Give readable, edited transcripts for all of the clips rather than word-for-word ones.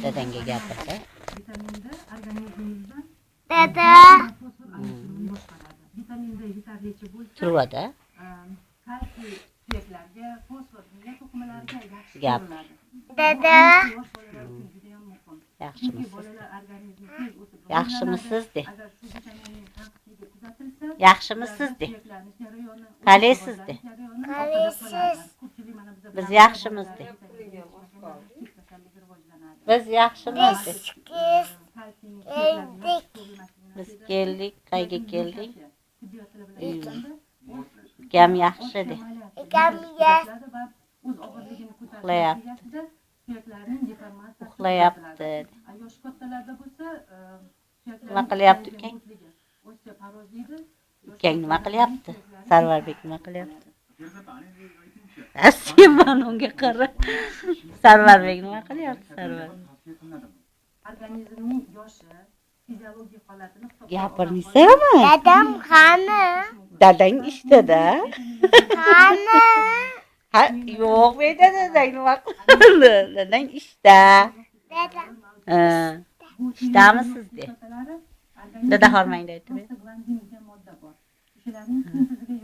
Dadangga gapirdi. Dada. Turvada. Gap. Dada. Yaxshimisiz? Yaxshimisiz de. Yaxshimisiz de. Qalesiz de. Qalesiz. Biz yaxshimiz de. Biz yaxshimiz de. Geldik. Biz keldik, qayga keldik? Gam yaxshi de. Gam yaxshi. Uxlayapti. Uxlayapti. Nima qilyapti ukang? Ukang nima qilyapti? Sarvarbek nima qilyapti? Sen mana unga qara. Sarvarbek nima qilyapti? Sarvarbek. Organizmning yoshi, fiziologik holatini Gapirsangmi? Dadam qani? Dadang ishda-da. Qani? Ha, yo'q, men dadang nima qildi? Dadang ishda. Dadam. Ha. Ishdamisiz de. Dada hormang deydi.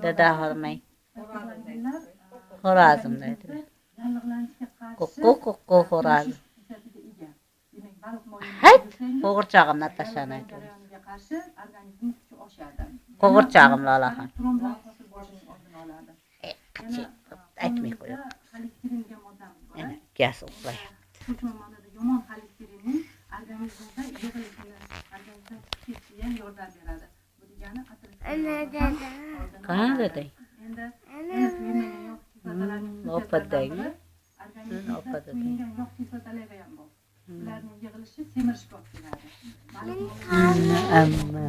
Dada hormang. Xorazm deydi. Qo'qqo xorazm. Hay, qo'g'irchog'im Natashani aytdi. Qo'g'irchog'im Lolaxon. Aytmay qo'yib. Ana, gaz uxlayapti. yomon xolesterinning organizmda yig'ilishini organizmdan ketishga yordam beradi. Bu degani Ana dada. Qani dadang? endi Opadangmi? organizmda yog' kislotalari ham bor. Ularning yig'ilishi semirishga olib keladi. Men qani? Amma.